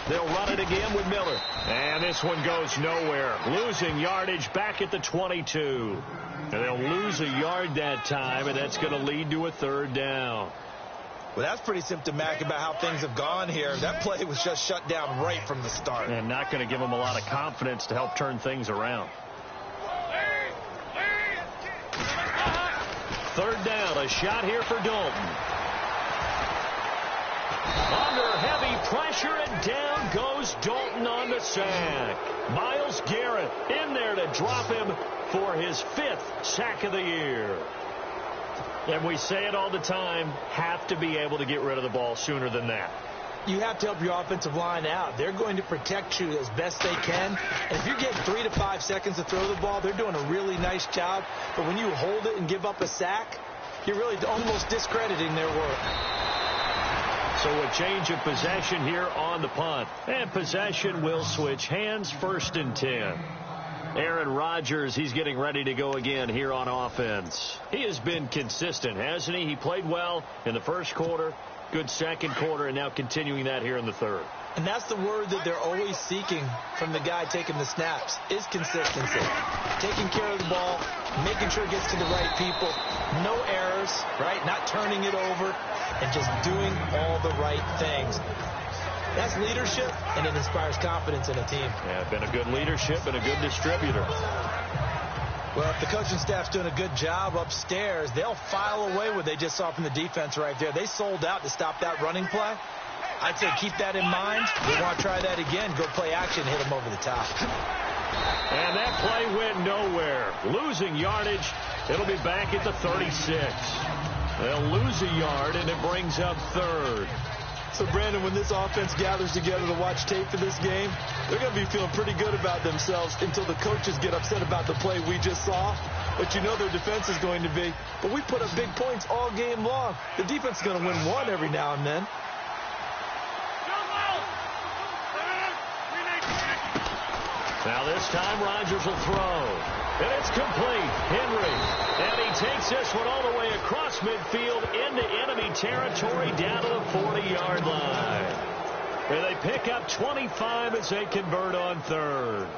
They'll run it again with Miller. And this one goes nowhere. Losing yardage back at the 22. And they'll lose a yard that time, and that's going to lead to a 3rd down. Well, that's pretty symptomatic about how things have gone here. That play was just shut down right from the start. And not going to give them a lot of confidence to help turn things around. 3rd down, a shot here for Dalton. Under heavy pressure, and down goes Dalton on the sack. Myles Garrett in there to drop him for his 5th sack of the year. And we say it all the time, have to be able to get rid of the ball sooner than that. You have to help your offensive line out. They're going to protect you as best they can. And if you're getting 3 to 5 seconds to throw the ball, they're doing a really nice job. But when you hold it and give up a sack, you're really almost discrediting their work. So a change of possession here on the punt. And possession will switch hands. 1st and 10. Aaron Rodgers, he's getting ready to go again here on offense. He has been consistent, hasn't he? He played well in the 1st quarter, good 2nd quarter, and now continuing that here in the 3rd. And that's the word that they're always seeking from the guy taking the snaps, is consistency. Taking care of the ball, making sure it gets to the right people, no errors, right? Not turning it over, and just doing all the right things. That's leadership, and it inspires confidence in a team. Yeah, been a good leadership and a good distributor. Well, if the coaching staff's doing a good job upstairs, they'll file away what they just saw from the defense right there. They sold out to stop that running play. I'd say keep that in mind. We want to try that again. Go play action, hit them over the top. And that play went nowhere. Losing yardage. It'll be back at the 36. They'll lose a yard, and it brings up third. So, Brandon, when this offense gathers together to watch tape for this game, they're going to be feeling pretty good about themselves until the coaches get upset about the play we just saw. But you know their defense is going to be. But we put up big points all game long. The defense is going to win one every now and then. Now this time Rodgers will throw. And it's complete. Henry. And he takes this one all the way across midfield into enemy territory down to the 40-yard line. And they pick up 25 as they convert on third.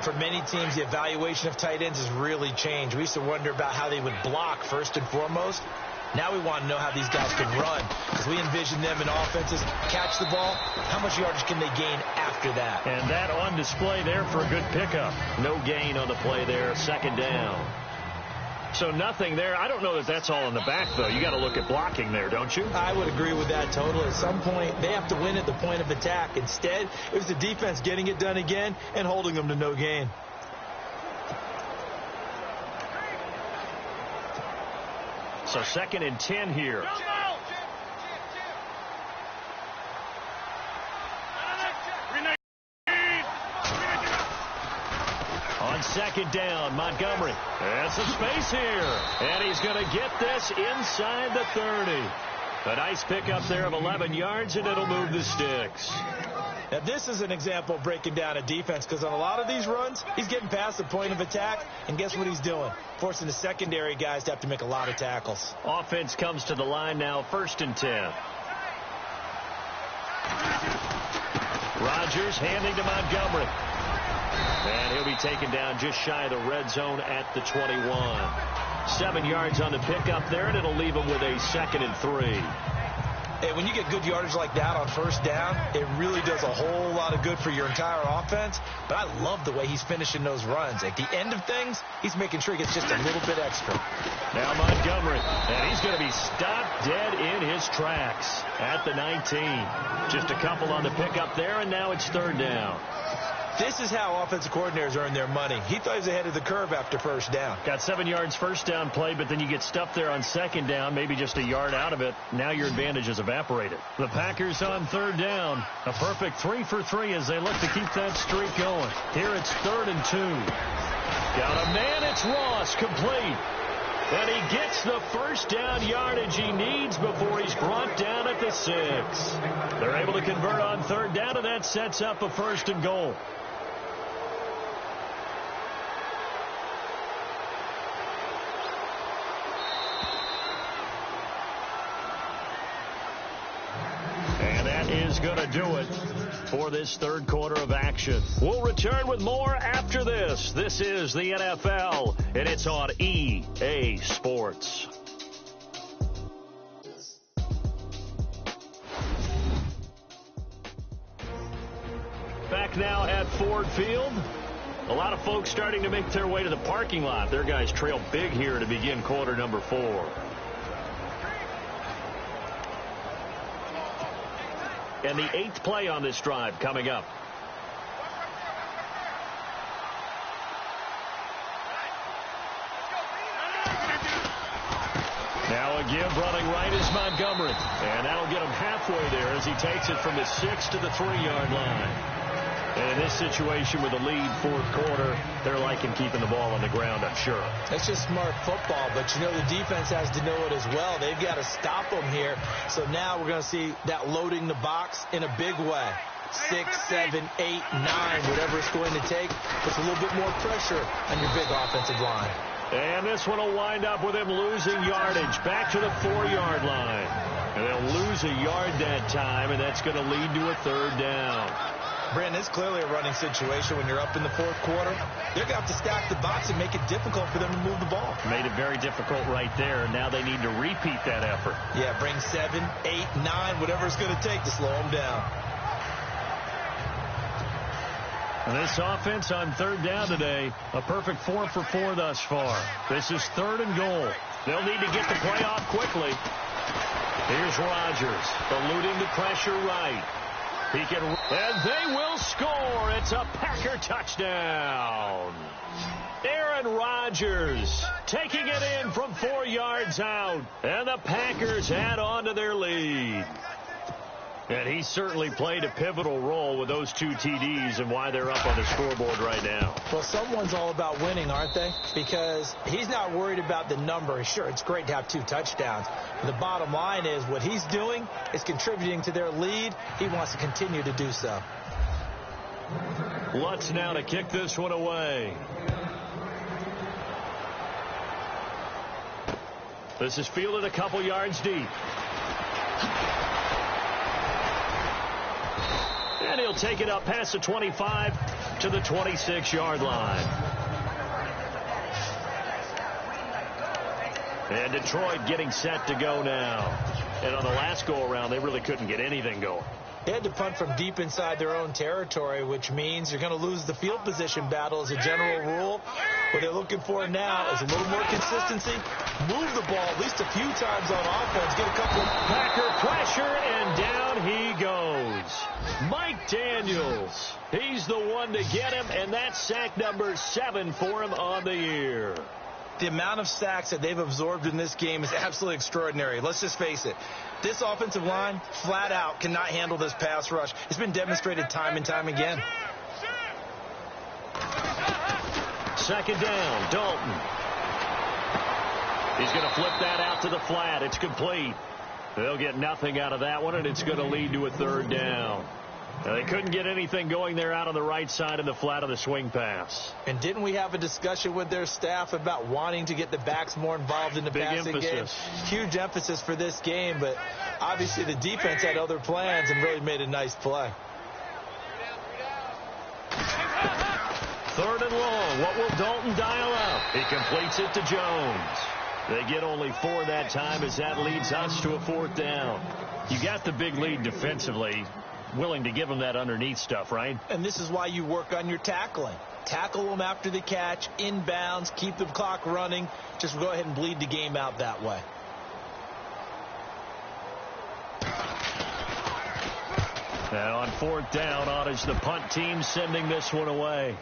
For many teams, the evaluation of tight ends has really changed. We used to wonder about how they would block first and foremost. Now we want to know how these guys can run, because we envision them in offenses catch the ball. How much yardage can they gain after that? And that on display there for a good pickup. No gain on the play there, second down. So nothing there. I don't know that that's all in the back, though. You got to look at blocking there, don't you? I would agree with that totally. At some point, they have to win at the point of attack. Instead, it was the defense getting it done again and holding them to no gain. So second and 10 here. On second down, Montgomery. There's some space here. And he's going to get this inside the 30. A nice pickup there of 11 yards, and it'll move the sticks. Now, this is an example of breaking down a defense, because on a lot of these runs, he's getting past the point of attack, and guess what he's doing? Forcing the secondary guys to have to make a lot of tackles. Offense comes to the line now, first and 10. Rodgers handing to Montgomery. And he'll be taken down just shy of the red zone at the 21. 7 yards on the pickup there, and it'll leave him with a second and 3. Hey, when you get good yardage like that on first down, it really does a whole lot of good for your entire offense. But I love the way he's finishing those runs. At the end of things, he's making sure he gets just a little bit extra. Now Montgomery, and he's going to be stopped dead in his tracks at the 19. Just a couple on the pickup there, and now it's third down. This is how offensive coordinators earn their money. He thought he was ahead of the curve after first down. Got 7 yards first down play, but then you get stuffed there on second down, maybe just a yard out of it. Now your advantage has evaporated. The Packers on third down. A perfect 3 for 3 as they look to keep that streak going. Here it's 3rd and 2. Got a man, it's Ross, complete. And he gets the first down yardage he needs before he's brought down at the 6. They're able to convert on third down, and that sets up a 1st and goal. Is going to do it for this third quarter of action. We'll return with more after this. This is the NFL, and it's on EA Sports. Back now at Ford Field. A lot of folks starting to make their way to the parking lot. Their guys trail big here to begin quarter number 4. And the 8th play on this drive coming up. Now a give running right is Montgomery. And that'll get him halfway there as he takes it from the 6 to the 3-yard line. And in this situation with the lead fourth quarter, they're liking keeping the ball on the ground, I'm sure. That's just smart football, but you know the defense has to know it as well. They've got to stop them here. So now we're going to see that loading the box in a big way. 6, 7, 8, 9, whatever it's going to take. Puts a little bit more pressure on your big offensive line. And this one will wind up with him losing yardage back to the 4-yard line. And they'll lose a yard that time, and that's going to lead to a third down. Brandon, it's clearly a running situation when you're up in the fourth quarter. They're going to have to stack the box and make it difficult for them to move the ball. Made it very difficult right there, and now they need to repeat that effort. Yeah, bring 7, 8, 9, whatever it's going to take to slow them down. This offense on third down today, a perfect 4 for 4 thus far. This is 3rd and goal. They'll need to get the play off quickly. Here's Rodgers, eluding the pressure right. He can, and they will score. It's a Packer touchdown. Aaron Rodgers taking it in from 4 yards out, and the Packers add on to their lead. And he certainly played a pivotal role with those 2 TDs and why they're up on the scoreboard right now. Well, someone's all about winning, aren't they? Because he's not worried about the number. Sure, it's great to have 2 touchdowns. The bottom line is what he's doing is contributing to their lead. He wants to continue to do so. Lutz now to kick this one away. This is fielded a couple yards deep. And he'll take it up past the 25 to the 26-yard line. And Detroit getting set to go now. And on the last go-around, they really couldn't get anything going. They had to punt from deep inside their own territory, which means you're going to lose the field position battle as a general rule. What they're looking for now is a little more consistency. Move the ball at least a few times on offense. Get a couple. Packer pressure, and down he goes. Mike Daniels. He's the one to get him, and that's sack number 7 for him on the year. The amount of sacks that they've absorbed in this game is absolutely extraordinary. Let's just face it. This offensive line, flat out, cannot handle this pass rush. It's been demonstrated time and time again. Second down, Dalton. He's going to flip that out to the flat. It's complete. They'll get nothing out of that one, and it's going to lead to a 3rd down. Now, they couldn't get anything going there out on the right side of the flat of the swing pass. And didn't we have a discussion with their staff about wanting to get the backs more involved in the passing game? Huge emphasis for this game, but obviously the defense had other plans and really made a nice play. 3rd and long. What will Dalton dial up? He completes it to Jones. They get only 4 that time as that leads us to a 4th down. You got the big lead defensively. Willing to give them that underneath stuff, right? And this is why you work on your tackling. Tackle them after the catch, inbounds, keep the clock running. Just go ahead and bleed the game out that way. And on 4th down, Ottage, the punt team sending this one away.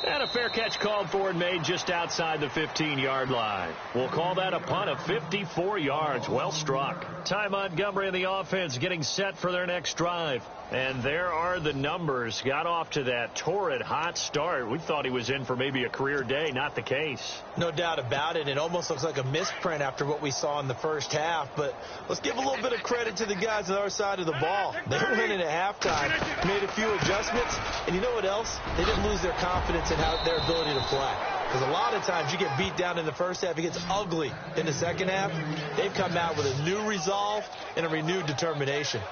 And a fair catch called for and made just outside the 15-yard line. We'll call that a punt of 54 yards. Well struck. Ty Montgomery and the offense getting set for their next drive. And there are the numbers. Got off to that torrid hot start. We thought he was in for maybe a career day. Not the case. No doubt about it. It almost looks like a misprint after what we saw in the first half. But let's give a little bit of credit to the guys on our side of the ball. They were winning at halftime, made a few adjustments. And you know what else? They didn't lose their confidence in their ability to play. Because a lot of times you get beat down in the first half. It gets ugly in the second half. They've come out with a new resolve and a renewed determination.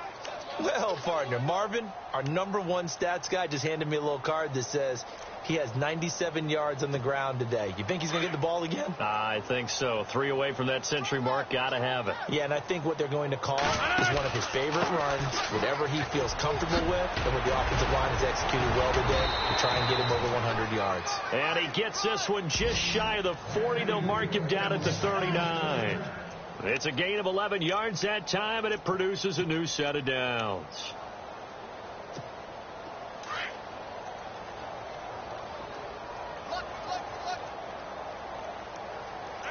Well, partner, Marvin, our #1 stats guy, just handed me a little card that says he has 97 yards on the ground today. You think he's going to get the ball again? I think so. 3 away from that century mark. Got to have it. Yeah, and I think what they're going to call is one of his favorite runs, whatever he feels comfortable with, and what the offensive line has executed well today to try and get him over 100 yards. And he gets this one just shy of the 40. They'll mark him down at the 39. It's a gain of 11 yards that time, and it produces a new set of downs.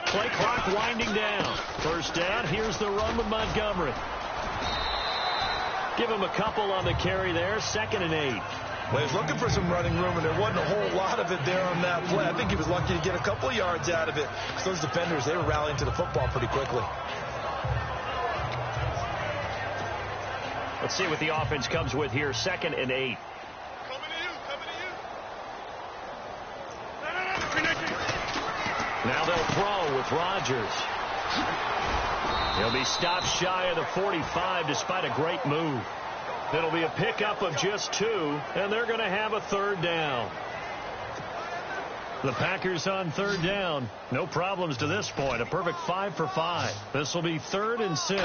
Play clock winding down. First down. Here's the run with Montgomery. Give him a couple on the carry there. 2nd and 8. Well, he was looking for some running room, and there wasn't a whole lot of it there on that play. I think he was lucky to get a couple of yards out of it. Because those defenders, they were rallying to the football pretty quickly. Let's see what the offense comes with here. 2nd and 8. Now they'll throw with Rodgers. He'll be stopped shy of the 45 despite a great move. It'll be a pickup of just 2, and they're going to have a third down. The Packers on third down. No problems to this point. A perfect 5 for 5. This will be 3rd and 6.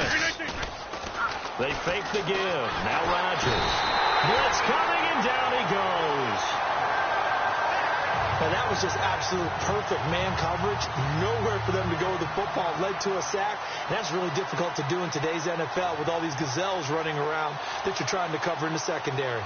They fake the give. Now Rodgers. Blitz coming, and down he goes. And that was just absolute perfect man coverage. Nowhere for them to go with the football. Led to a sack. And that's really difficult to do in today's NFL with all these gazelles running around that you're trying to cover in the secondary.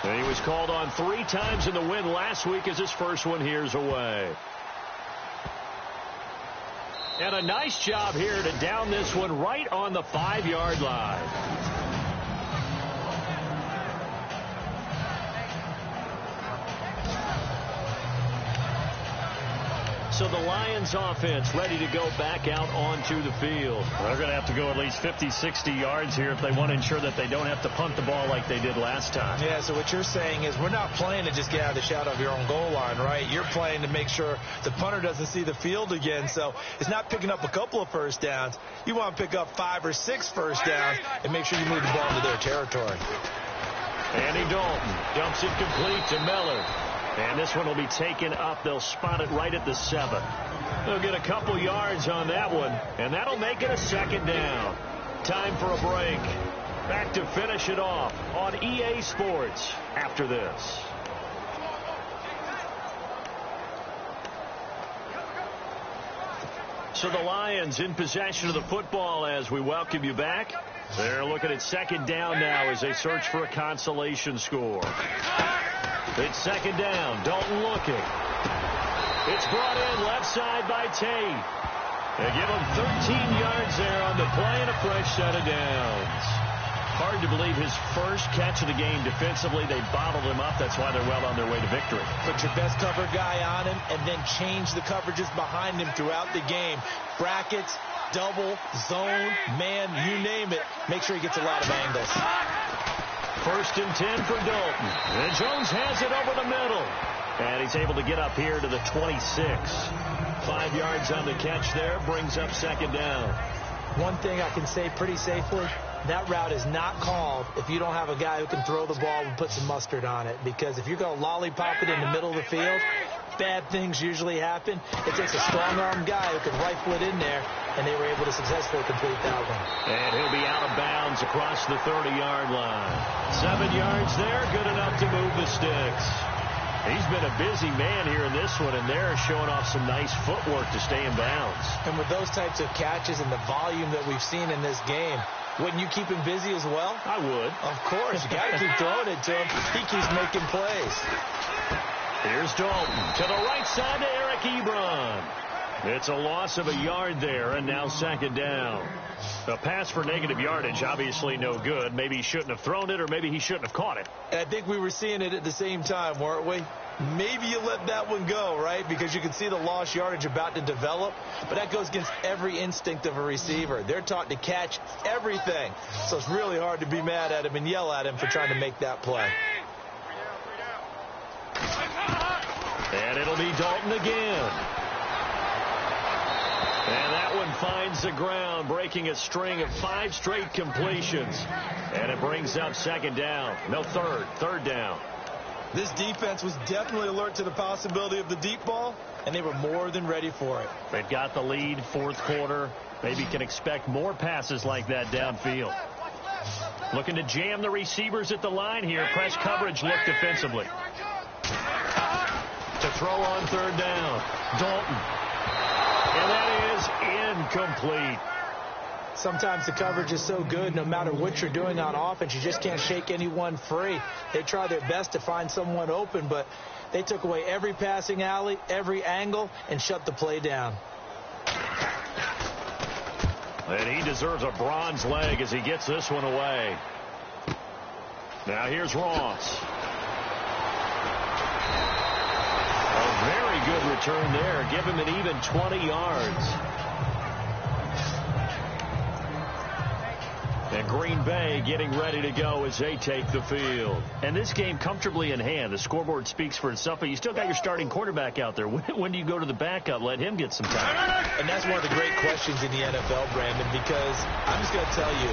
And he was called on 3 times in the win last week as his first one here's away. And a nice job here to down this one right on the 5-yard line. So the Lions offense ready to go back out onto the field. They're going to have to go at least 50, 60 yards here if they want to ensure that they don't have to punt the ball like they did last time. Yeah, so what you're saying is we're not playing to just get out of the shadow of your own goal line, right? You're playing to make sure the punter doesn't see the field again. So it's not picking up a couple of first downs. You want to pick up 5 or 6 first downs and make sure you move the ball into their territory. Andy Dalton dumps it complete to Miller. And this one will be taken up. They'll spot it right at the 7. They'll get a couple yards on that one, and that'll make it a 2nd down. Time for a break. Back to finish it off on EA Sports after this. So the Lions in possession of the football as we welcome you back. They're looking at 2nd down now as they search for a consolation score. It's 2nd down. Dalton looking. It's brought in left side by Tate. They give him 13 yards there on the play and a fresh set of downs. Hard to believe his first catch of the game defensively. They bottled him up. That's why they're well on their way to victory. Put your best cover guy on him and then change the coverages behind him throughout the game. Brackets, double, zone, man, you name it. Make sure he gets a lot of angles. 1st and 10 for Dalton. And Jones has it over the middle. And he's able to get up here to the 26. 5 yards on the catch there. Brings up 2nd down. One thing I can say pretty safely, that route is not called if you don't have a guy who can throw the ball and put some mustard on it. Because if you're going to lollipop it in the middle of the field, bad things usually happen. It takes a strong-arm guy who can rifle it in there, and they were able to successfully complete that one. And he'll be out of bounds across the 30-yard line. 7 yards there, good enough to move the sticks. He's been a busy man here in this one, and they're showing off some nice footwork to stay in bounds. And with those types of catches and the volume that we've seen in this game, wouldn't you keep him busy as well? I would. Of course. You got to keep throwing it to him. He keeps making plays. Here's Dalton to the right side to Eric Ebron. It's a loss of a yard there, and now 2nd down. A pass for negative yardage, obviously no good. Maybe he shouldn't have thrown it, or maybe he shouldn't have caught it. And I think we were seeing it at the same time, weren't we? Maybe you let that one go, right? Because you can see the lost yardage about to develop. But that goes against every instinct of a receiver. They're taught to catch everything. So it's really hard to be mad at him and yell at him for trying to make that play. And it'll be Dalton again. And that one finds the ground, breaking a string of 5 straight completions. And it brings up 2nd down. No, 3rd down. This defense was definitely alert to the possibility of the deep ball, and they were more than ready for it. They've got the lead, 4th quarter. Maybe can expect more passes like that downfield. Looking to jam the receivers at the line here. Press coverage look defensively. To throw on 3rd down. Dalton. And that is incomplete. Sometimes the coverage is so good, no matter what you're doing on offense, you just can't shake anyone free. They try their best to find someone open, but they took away every passing alley, every angle, and shut the play down. And he deserves a bronze leg as he gets this one away. Now here's Ross. A very good return there. Give him an even 20 yards. And Green Bay getting ready to go as they take the field. And this game comfortably in hand. The scoreboard speaks for itself, but you still got your starting quarterback out there. When do you go to the backup? Let him get some time. And that's one of the great questions in the NFL, Brandon, because I'm just going to tell you,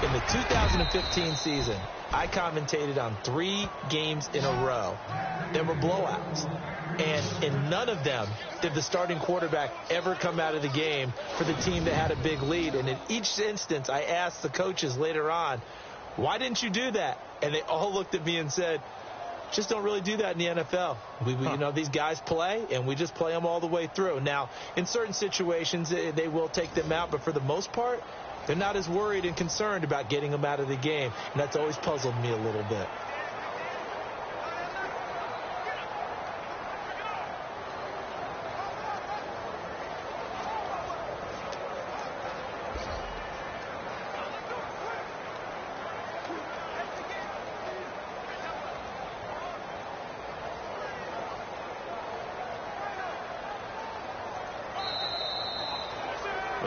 in the 2015 season, I commentated on 3 games in a row. There were blowouts. And in none of them did the starting quarterback ever come out of the game for the team that had a big lead. And in each instance, I asked the coaches later on, why didn't you do that? And they all looked at me and said, just don't really do that in the NFL. You know, these guys play, and we just play them all the way through. Now, in certain situations, they will take them out, but for the most part, they're not as worried and concerned about getting them out of the game. And that's always puzzled me a little bit.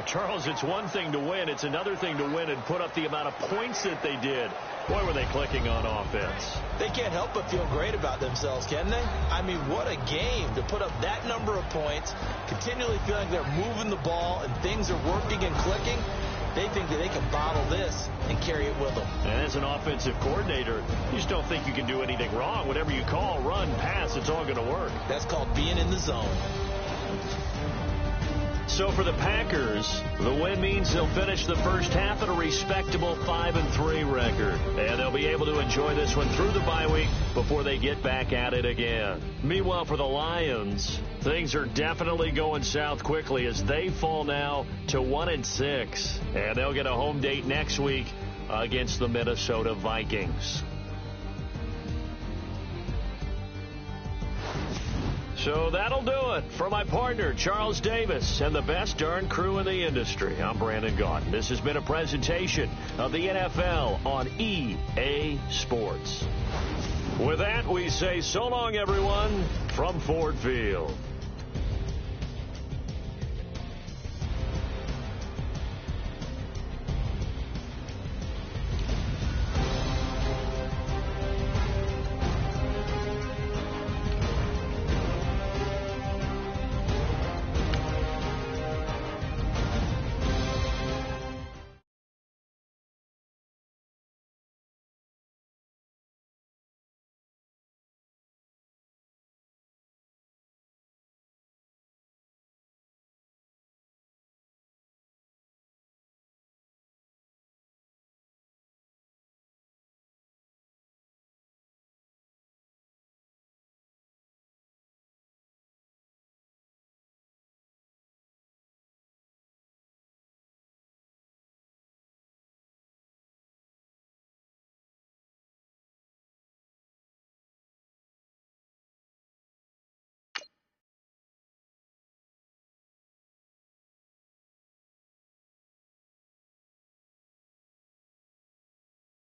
Charles, it's one thing to win. It's another thing to win and put up the amount of points that they did. Boy, were they clicking on offense. They can't help but feel great about themselves, can they? I mean, what a game to put up that number of points, continually feeling they're moving the ball and things are working and clicking. They think that they can bottle this and carry it with them. And as an offensive coordinator, you just don't think you can do anything wrong. Whatever you call, run, pass, it's all going to work. That's called being in the zone. So for the Packers, the win means they'll finish the first half at a respectable 5-3 record. And they'll be able to enjoy this one through the bye week before they get back at it again. Meanwhile, for the Lions, things are definitely going south quickly as they fall now to 1-6. And they'll get a home date next week against the Minnesota Vikings. So that'll do it. For my partner, Charles Davis, and the best darn crew in the industry, I'm Brandon Gaudin. This has been a presentation of the NFL on EA Sports. With that, we say so long, everyone, from Ford Field.